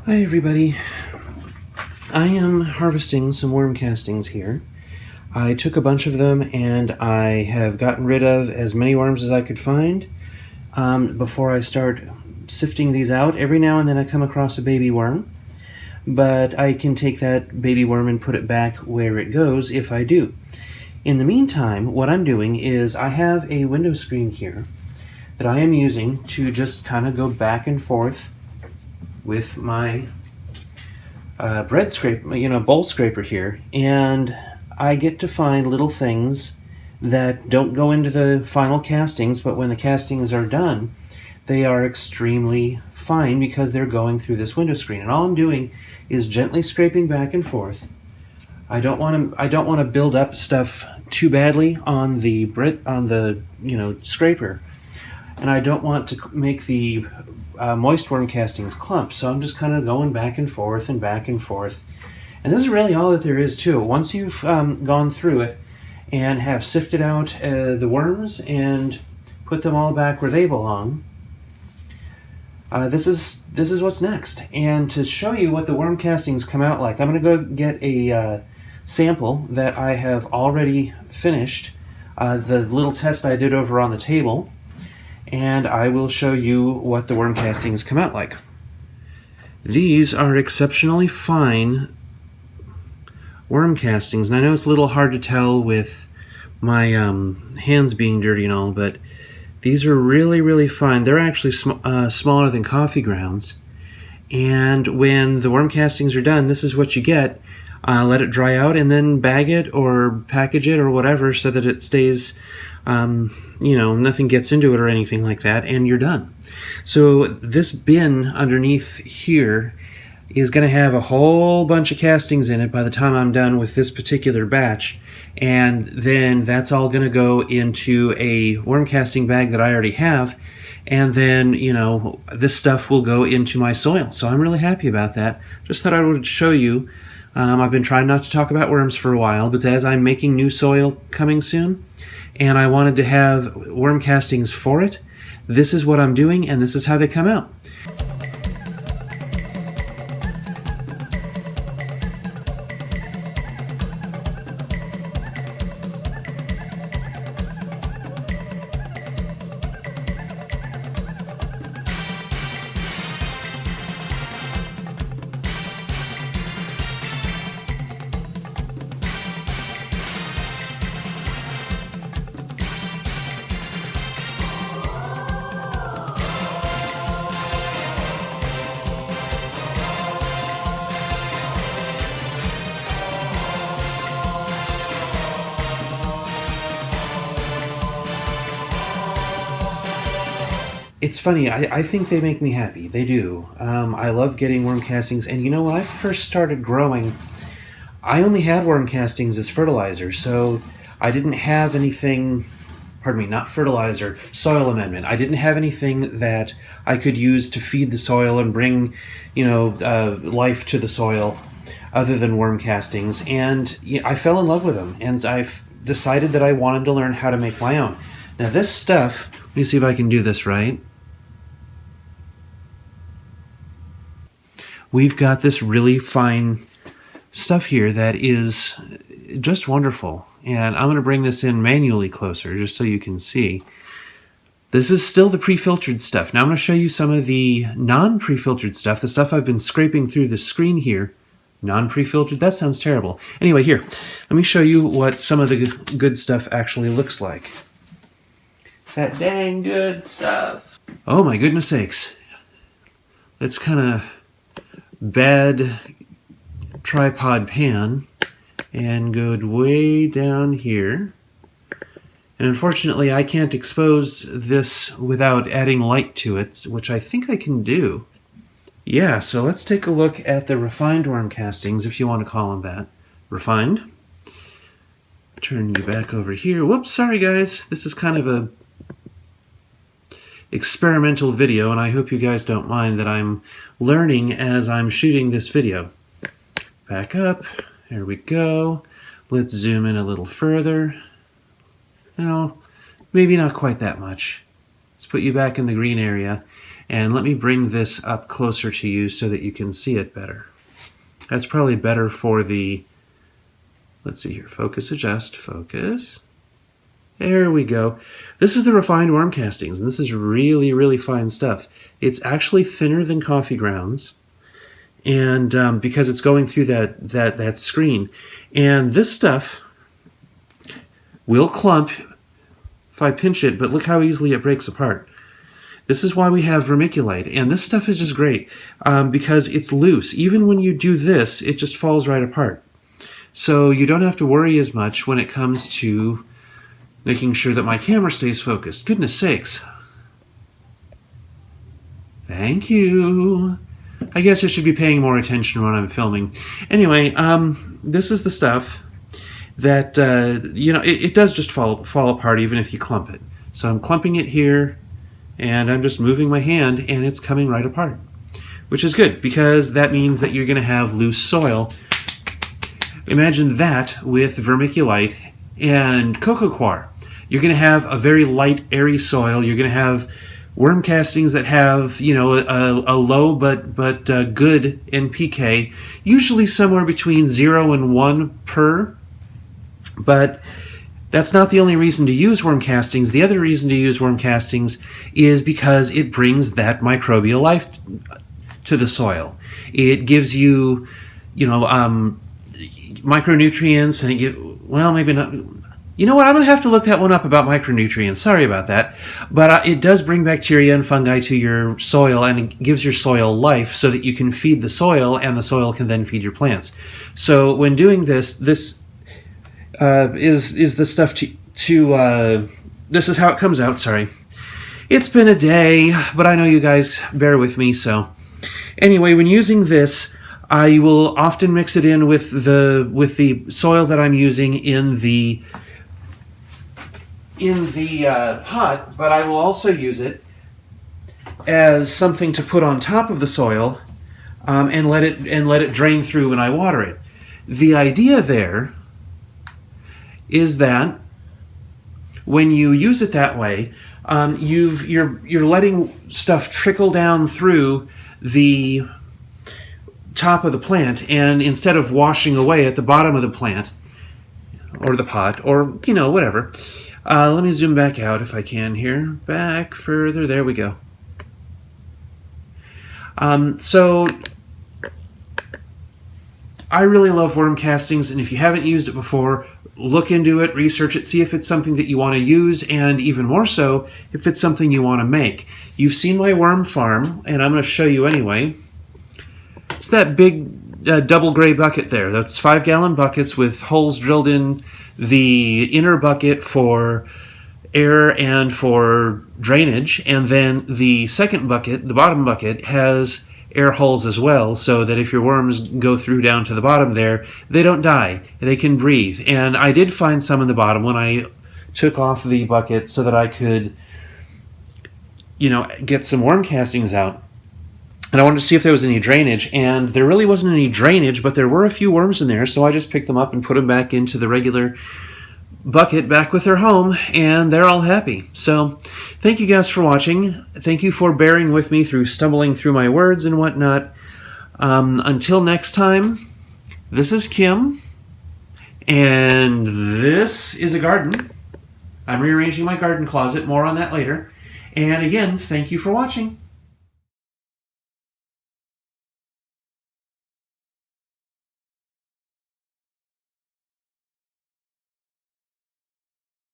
Hi everybody. I am harvesting some worm castings here. I took a bunch of them and I have gotten rid of as many worms as I could find before I start sifting these out. Every now and then I come across a baby worm, but I can take that baby worm and put it back where it goes if I do. In the meantime, what I'm doing is I have a window screen here that I am using to just kind of go back and forth with my bread scraper, bowl scraper here, and I get to find little things that don't go into the final castings, but when the castings are done, they are extremely fine because they're going through this window screen. And all I'm doing is gently scraping back and forth. I don't want to build up stuff too badly on the scraper, and I don't want to make the moist worm castings clump, so I'm just kind of going back and forth and back and forth. And this is really all that there is to it. Once you've gone through it and have sifted out the worms and put them all back where they belong, this is what's next. And to show you what the worm castings come out like, I'm going to go get a sample that I have already finished, the little test I did over on the table, and I will show you what the worm castings come out like. These are exceptionally fine worm castings, and I know it's a little hard to tell with my hands being dirty and all, but these are really, really fine. They're actually smaller than coffee grounds, and when the worm castings are done, this is what you get. Let it dry out and then bag it or package it or whatever so that it stays, nothing gets into it or anything like that, and you're done. So this bin underneath here is going to have a whole bunch of castings in it by the time I'm done with this particular batch, and then that's all going to go into a worm casting bag that I already have, and then this stuff will go into my soil. So I'm really happy about that. Just thought I would show you. I've been trying not to talk about worms for a while, but as I'm making new soil coming soon, and I wanted to have worm castings for it, this is what I'm doing, and this is how they come out. It's funny, I think they make me happy. They do. I love getting worm castings, and when I first started growing, I only had worm castings as fertilizer, so I didn't have anything, not fertilizer, soil amendment. I didn't have anything that I could use to feed the soil and bring, life to the soil other than worm castings, and I fell in love with them, and I've decided that I wanted to learn how to make my own. Now this stuff, let me see if I can do this right. We've got this really fine stuff here that is just wonderful. And I'm going to bring this in manually closer just so you can see. This is still the pre-filtered stuff. Now I'm going to show you some of the non-pre-filtered stuff, the stuff I've been scraping through the screen here. Non-pre-filtered? That sounds terrible. Anyway, here, let me show you what some of the good stuff actually looks like. That dang good stuff. Oh my goodness sakes. Let's kind of bad tripod pan and go way down here, and unfortunately I can't expose this without adding light to it, which I think I can do. Yeah, so let's take a look at the refined worm castings, if you want to call them that. Refined. Turn you back over here. Whoops, sorry guys, this is kind of a experimental video, and I hope you guys don't mind that I'm learning as I'm shooting this video. Back up, there we go. Let's zoom in a little further. No, maybe not quite that much. Let's put you back in the green area. And let me bring this up closer to you so that you can see it better. That's probably better for the, let's see here, focus, adjust, focus. There we go. This is the refined worm castings, and this is really, really fine stuff. It's actually thinner than coffee grounds, and because it's going through that screen. And this stuff will clump if I pinch it, but look how easily it breaks apart. This is why we have vermiculite, and this stuff is just great because it's loose. Even when you do this, it just falls right apart. So you don't have to worry as much when it comes to making sure that my camera stays focused. Goodness sakes. Thank you. I guess I should be paying more attention when I'm filming. Anyway, this is the stuff that, you know, it does just fall apart even if you clump it. So I'm clumping it here, and I'm just moving my hand, and it's coming right apart, which is good because that means that you're going to have loose soil. Imagine that with vermiculite and coco coir. You're going to have a very light, airy soil. You're going to have worm castings that have, you know, a low but good NPK, usually somewhere between 0 and 1 per. But that's not the only reason to use worm castings. The other reason to use worm castings is because it brings that microbial life to the soil. It gives you, you know, micronutrients, and it gives, well, maybe not. You know what? I'm going to have to look that one up about micronutrients. Sorry about that. But it does bring bacteria and fungi to your soil, and it gives your soil life so that you can feed the soil, and the soil can then feed your plants. So when doing this, this is the stuff this is how it comes out. Sorry. It's been a day, but I know you guys bear with me. So anyway, when using this, I will often mix it in with the soil that I'm using in the pot, but I will also use it as something to put on top of the soil and let it drain through when I water it. The idea there is that when you use it that way, you're letting stuff trickle down through the top of the plant, and instead of washing away at the bottom of the plant or the pot or, you know, whatever. Let me zoom back out if I can here. Back further. There we go. So I really love worm castings, and if you haven't used it before, look into it, research it, see if it's something that you want to use, and even more so, if it's something you want to make. You've seen my worm farm, and I'm going to show you anyway. It's that big double gray bucket there. That's 5-gallon buckets with holes drilled in the inner bucket for air and for drainage, and then the second bucket, the bottom bucket, has air holes as well, so that if your worms go through down to the bottom there, they don't die. They can breathe. And I did find some in the bottom when I took off the bucket so that I could, you know, get some worm castings out. And I wanted to see if there was any drainage, and there really wasn't any drainage, but there were a few worms in there, so I just picked them up and put them back into the regular bucket back with their home, and they're all happy. So thank you guys for watching. Thank you for bearing with me through stumbling through my words and whatnot. Until next time, this is Kim, and this is a garden. I'm rearranging my garden closet. More on that later. And again, thank you for watching.